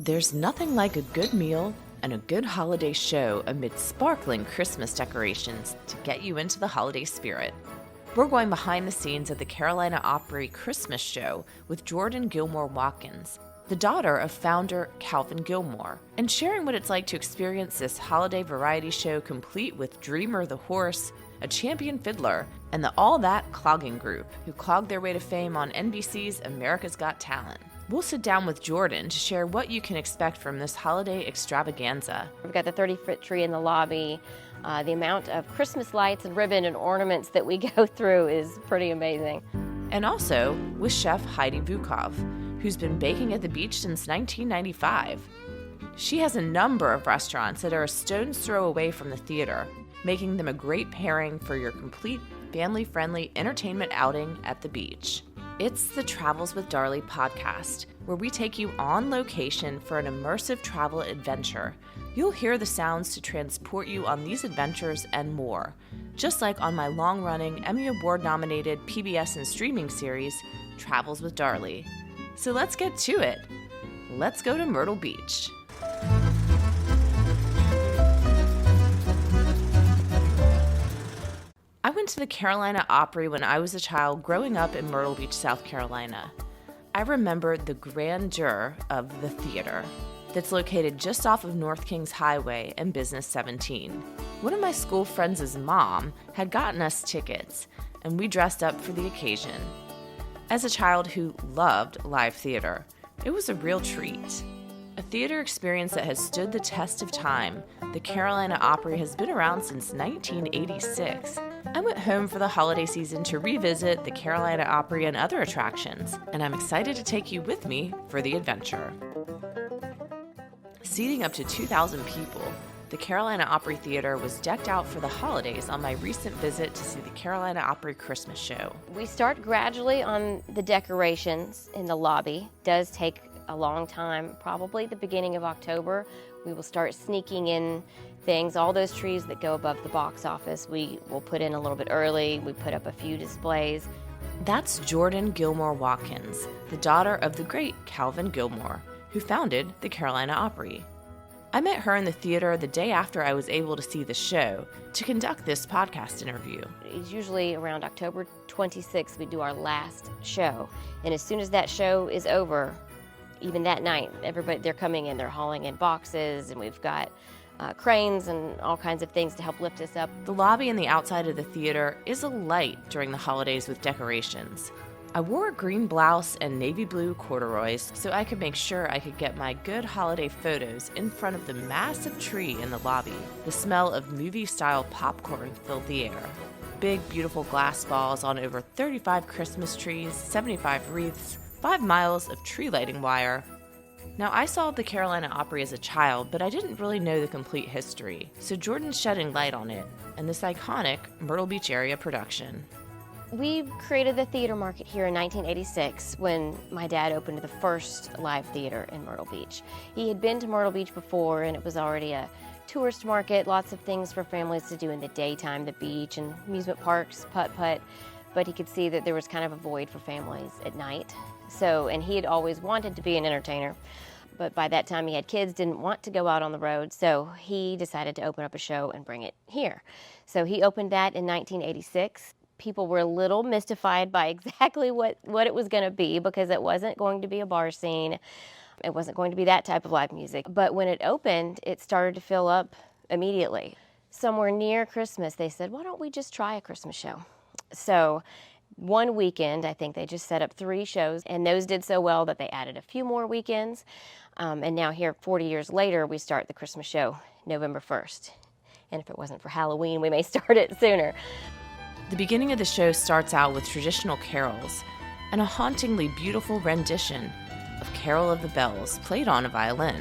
There's nothing like a good meal and a good holiday show amid sparkling Christmas decorations to get you into the holiday spirit. We're going behind the scenes at the Carolina Opry Christmas Show with Jordan Gilmore Watkins, the daughter of founder Calvin Gilmore, and sharing what it's like to experience this holiday variety show complete with Dreamer the horse, a champion fiddler, and the All That clogging group who clogged their way to fame on NBC's America's Got Talent. We'll sit down with Jordan to share what you can expect from this holiday extravaganza. We've got the 30-foot tree in the lobby. The amount of Christmas lights and ribbon and ornaments that we go through is pretty amazing. And also with chef Heidi Vukov, who's been baking at the beach since 1995. She has a number of restaurants that are a stone's throw away from the theater, making them a great pairing for your complete family-friendly entertainment outing at the beach. It's the Travels with Darley podcast, where we take you on location for an immersive travel adventure. You'll hear the sounds to transport you on these adventures and more, just like on my long-running Emmy Award-nominated PBS and streaming series, Travels with Darley. So let's get to it. Let's go to Myrtle Beach. I went to the Carolina Opry when I was a child growing up in Myrtle Beach, South Carolina. I remember the grandeur of the theater that's located just off of North Kings Highway and Business 17. One of my school friends' mom had gotten us tickets, and we dressed up for the occasion. As a child who loved live theater, it was a real treat. A theater experience that has stood the test of time, the Carolina Opry has been around since 1986. I went home for the holiday season to revisit the Carolina Opry and other attractions, and I'm excited to take you with me for the adventure. Seating up to 2,000 people, the Carolina Opry Theater was decked out for the holidays on my recent visit to see the Carolina Opry Christmas Show. We start gradually on the decorations in the lobby. It does take a long time, probably the beginning of October. We will start sneaking in things. All those trees that go above the box office, we will put in a little bit early. We put up a few displays. That's Jordan Gilmore Watkins, the daughter of the great Calvin Gilmore, who founded the Carolina Opry. I met her in the theater the day after I was able to see the show to conduct this podcast interview. It's usually around October 26th we do our last show. And as soon as that show is over, even that night, everybody, they're coming in, they're hauling in boxes, and we've got cranes and all kinds of things to help lift us up. The lobby and the outside of the theater is alight during the holidays with decorations. I wore a green blouse and navy blue corduroys so I could make sure I could get my good holiday photos in front of the massive tree in the lobby. The smell of movie-style popcorn filled the air. Big, beautiful glass balls on over 35 Christmas trees, 75 wreaths, 5 miles of tree lighting wire. Now, I saw the Carolina Opry as a child, but I didn't really know the complete history, so Jordan's shedding light on it and this iconic Myrtle Beach area production. We created the theater market here in 1986 when my dad opened the first live theater in Myrtle Beach. He had been to Myrtle Beach before, and it was already a tourist market, lots of things for families to do in the daytime, the beach and amusement parks, putt-putt, but he could see that there was kind of a void for families at night. So, and he had always wanted to be an entertainer, but by that time he had kids, didn't want to go out on the road, so he decided to open up a show and bring it here. So he opened that in 1986. People were a little mystified by exactly what it was going to be, because it wasn't going to be a bar scene. It wasn't going to be that type of live music. But when it opened, it started to fill up immediately. Somewhere near Christmas, they said, why don't we just try a Christmas show? So one weekend, I think they just set up 3 shows, and those did so well that they added a few more weekends. And now here, 40 years later, we start the Christmas show November 1st. And if it wasn't for Halloween, we may start it sooner. The beginning of the show starts out with traditional carols and a hauntingly beautiful rendition of Carol of the Bells played on a violin.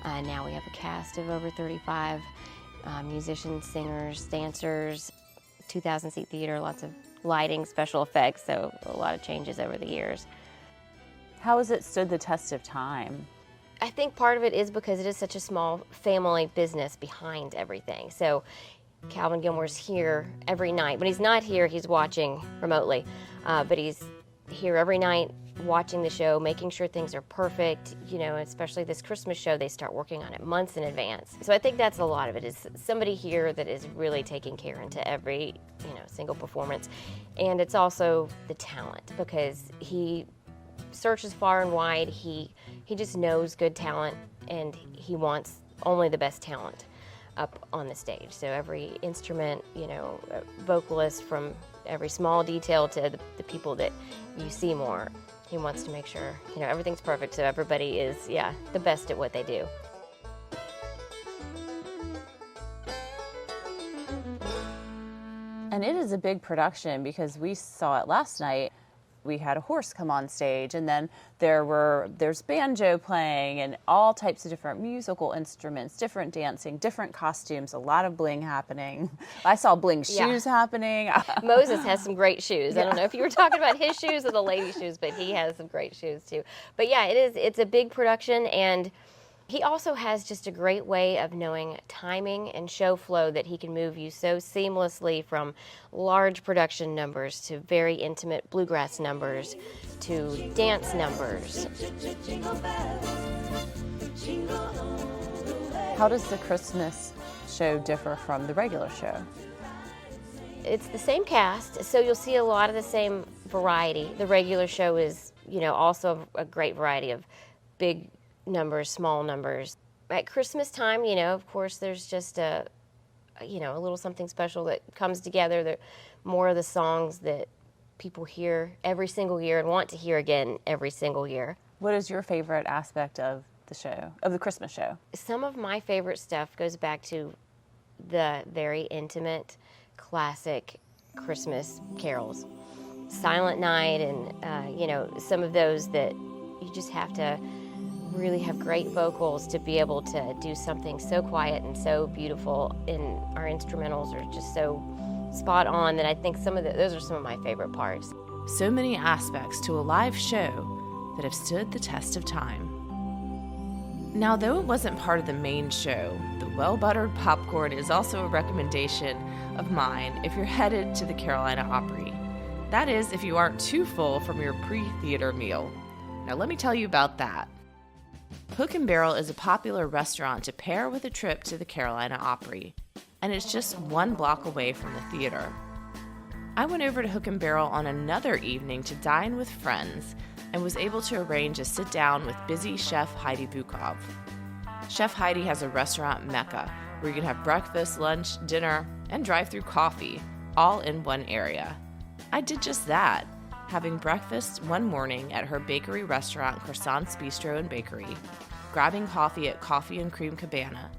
Now we have a cast of over 35 musicians, singers, dancers, 2,000-seat theater, lots of lighting, special effects, so a lot of changes over the years. How has it stood the test of time? I think part of it is because it is such a small family business behind everything. So Calvin Gilmore's here every night. When he's not here, he's watching remotely, but he's here every night watching the show, making sure things are perfect, especially this Christmas show, they start working on it months in advance. So I think that's a lot of it, is somebody here that is really taking care into every, single performance. And it's also the talent, because he searches far and wide. He just knows good talent, and he wants only the best talent up on the stage. So every instrument, vocalist, from every small detail to the people that you see more, he wants to make sure, everything's perfect, so everybody is, the best at what they do. And it is a big production, because we saw it last night. We had a horse come on stage, and then there's banjo playing and all types of different musical instruments, different dancing, different costumes, a lot of bling happening. I saw bling shoes happening. Moses has some great shoes. I don't know if you were talking about his shoes or the lady shoes, but he has some great shoes too. But it's a big production, and he also has just a great way of knowing timing and show flow, that he can move you so seamlessly from large production numbers to very intimate bluegrass numbers to dance numbers. How does the Christmas show differ from the regular show? It's the same cast, so you'll see a lot of the same variety. The regular show is, also a great variety of big numbers, small numbers. At Christmas time, of course, there's just a little something special that comes together. More of the songs that people hear every single year and want to hear again every single year. What is your favorite aspect of the show, of the Christmas show? Some of my favorite stuff goes back to the very intimate, classic Christmas carols. Silent Night and, some of those that you just have to really have great vocals to be able to do something so quiet and so beautiful, and our instrumentals are just so spot on that I think those are some of my favorite parts. So many aspects to a live show that have stood the test of time. Now, though it wasn't part of the main show, the well-buttered popcorn is also a recommendation of mine if you're headed to the Carolina Opry. That is, if you aren't too full from your pre-theater meal. Now, let me tell you about that. Hook and Barrel is a popular restaurant to pair with a trip to the Carolina Opry, and it's just 1 block away from the theater. I went over to Hook and Barrel on another evening to dine with friends and was able to arrange a sit-down with busy chef Heidi Vukov. Chef Heidi has a restaurant mecca where you can have breakfast, lunch, dinner, and drive-through coffee, all in one area. I did just that, having breakfast one morning at her bakery restaurant, Croissants Bistro and Bakery, grabbing coffee at Coffee and Cream Cabana,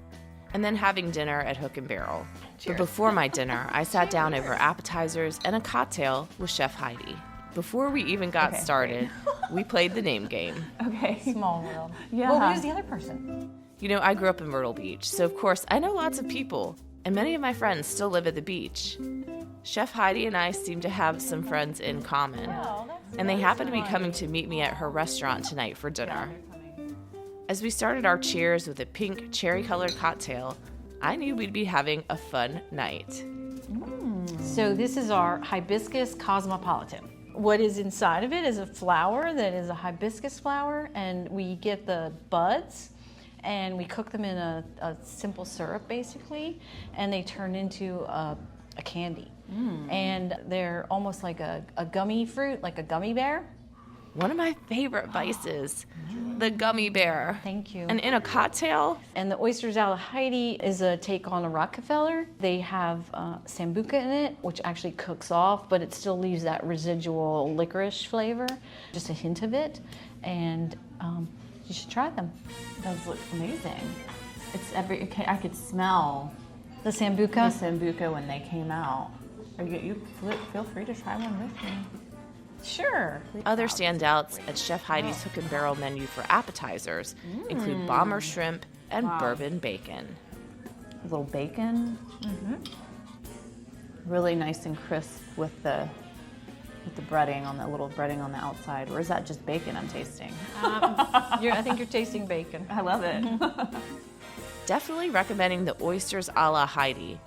and then having dinner at Hook and Barrel. Cheers. But before my dinner, I sat down over appetizers and a cocktail with Chef Heidi. Before we even got started, we played the name game. Okay. Small world. Yeah. Well, who's the other person? I grew up in Myrtle Beach, so of course I know lots of people, and many of my friends still live at the beach. Chef Heidi and I seem to have some friends in common, and they happen to be coming to meet me at her restaurant tonight for dinner. As we started our cheers with a pink cherry-colored cocktail, I knew we'd be having a fun night. So this is our hibiscus cosmopolitan. What is inside of it is a flower that is a hibiscus flower, and we get the buds and we cook them in a simple syrup basically, and they turn into a candy. And they're almost like a gummy fruit, like a gummy bear. One of my favorite vices, the gummy bear. Thank you. And in a cocktail. And the oysters out of Heidi is a take on a Rockefeller. They have sambuca in it, which actually cooks off, but it still leaves that residual licorice flavor, just a hint of it. And you should try them. Those look amazing. I could smell the sambuca when they came out. You feel free to try one with me. Sure. Other standouts at Chef Heidi's Hook and Barrel menu for appetizers include bomber shrimp and bourbon bacon. A little bacon. Really nice and crisp with the breading on the little breading on the outside. Or is that just bacon I'm tasting? I think you're tasting bacon. I love it. Definitely recommending the oysters a la Heidi,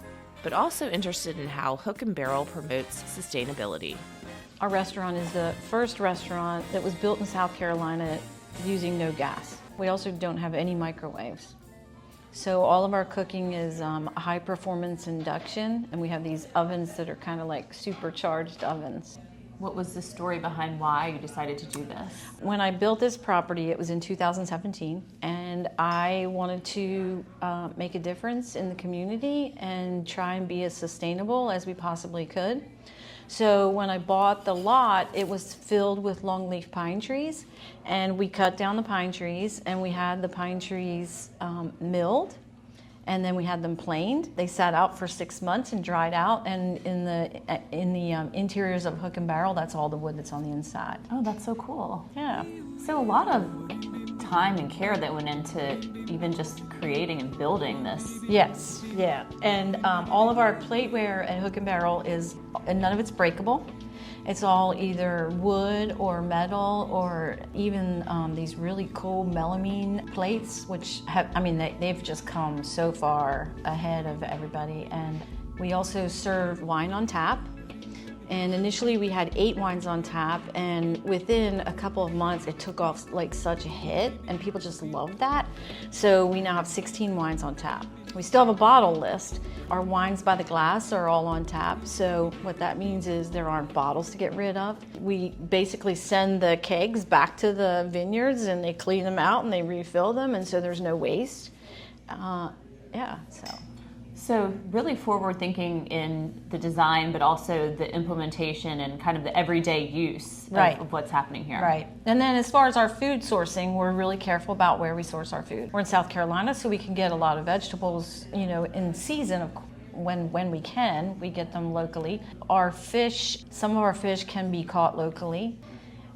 but also interested in how Hook and Barrel promotes sustainability. Our restaurant is the first restaurant that was built in South Carolina using no gas. We also don't have any microwaves. So all of our cooking is high performance induction, and we have these ovens that are kind of like supercharged ovens. What was the story behind why you decided to do this? When I built this property, it was in 2017, and I wanted to make a difference in the community and try and be as sustainable as we possibly could. So when I bought the lot, it was filled with longleaf pine trees, and we cut down the pine trees, and we had the pine trees milled, and then we had them planed. They sat out for 6 months and dried out, and in the interiors of Hook and Barrel, that's all the wood that's on the inside. Oh, that's so cool. Yeah. So a lot of time and care that went into even just creating and building this. Yes, yeah. And all of our plateware at Hook and Barrel and none of it's breakable. It's all either wood or metal, or even these really cool melamine plates, which they've just come so far ahead of everybody. And we also serve wine on tap. And initially we had 8 wines on tap, and within a couple of months it took off like such a hit, and people just loved that. So we now have 16 wines on tap. We still have a bottle list. Our wines by the glass are all on tap, so what that means is there aren't bottles to get rid of. We basically send the kegs back to the vineyards, and they clean them out and they refill them, and so there's no waste. So really forward thinking in the design, but also the implementation and kind of the everyday use of what's happening here. Right. And then as far as our food sourcing, we're really careful about where we source our food. We're in South Carolina, so we can get a lot of vegetables, in season. When we can, we get them locally. Our fish, some of our fish can be caught locally.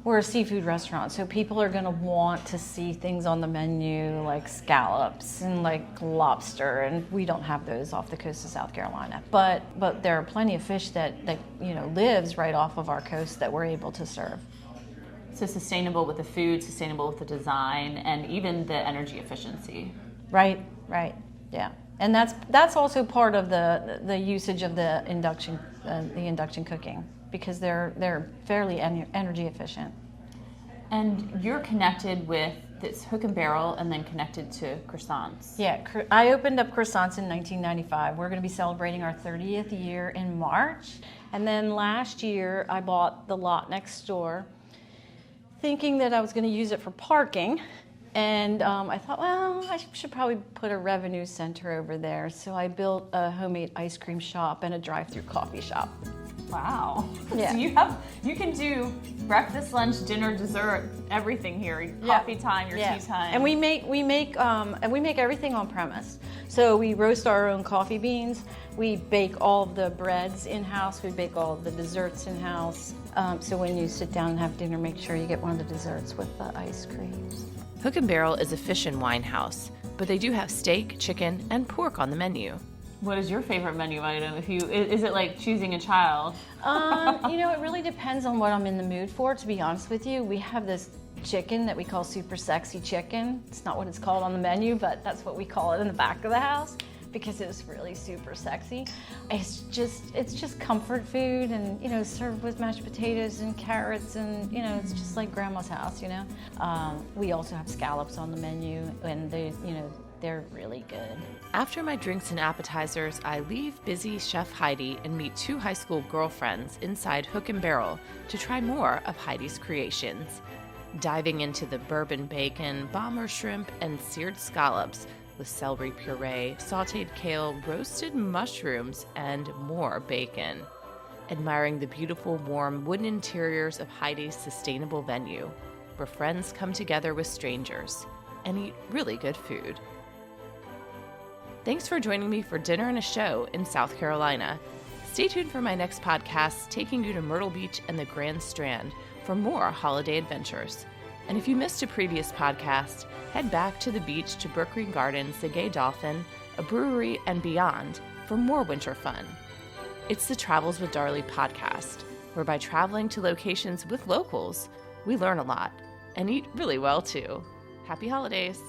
We're a seafood restaurant, so people are going to want to see things on the menu like scallops and like lobster, and we don't have those off the coast of South Carolina. But there are plenty of fish that lives right off of our coast that we're able to serve. So sustainable with the food, sustainable with the design, and even the energy efficiency. Right, yeah. And that's also part of the usage of the induction cooking, because they're fairly energy efficient. And you're connected with this Hook and Barrel, and then connected to croissants. Yeah, I opened up croissants in 1995. We're going to be celebrating our 30th year in March. And then last year, I bought the lot next door, thinking that I was going to use it for parking. And I thought, well, I should probably put a revenue center over there. So I built a homemade ice cream shop and a drive-through coffee shop. Wow. Yeah. So you can do breakfast, lunch, dinner, dessert, everything here. Your coffee time, your tea time. And we make everything on premise. So we roast our own coffee beans. We bake all of the breads in-house. We bake all of the desserts in-house. So when you sit down and have dinner, make sure you get one of the desserts with the ice cream. Hook and Barrel is a fish and wine house, but they do have steak, chicken, and pork on the menu. What is your favorite menu item? Is it like choosing a child? It really depends on what I'm in the mood for, to be honest with you. We have this chicken that we call super sexy chicken. It's not what it's called on the menu, but that's what we call it in the back of the house, because it's really super sexy. It's just comfort food, and served with mashed potatoes and carrots, and it's just like grandma's house. We also have scallops on the menu, and they're really good. After my drinks and appetizers, I leave busy Chef Heidi and meet 2 high school girlfriends inside Hook and Barrel to try more of Heidi's creations, diving into the bourbon bacon, bomber shrimp, and seared scallops with celery puree, sautéed kale, roasted mushrooms, and more bacon. Admiring the beautiful, warm wooden interiors of Heidi's sustainable venue, where friends come together with strangers and eat really good food. Thanks for joining me for dinner and a show in South Carolina. Stay tuned for my next podcast, taking you to Myrtle Beach and the Grand Strand for more holiday adventures. And if you missed a previous podcast, head back to the beach to Brook Green Gardens, the Gay Dolphin, a brewery, and beyond for more winter fun. It's the Travels with Darley podcast, where by traveling to locations with locals, we learn a lot and eat really well too. Happy holidays!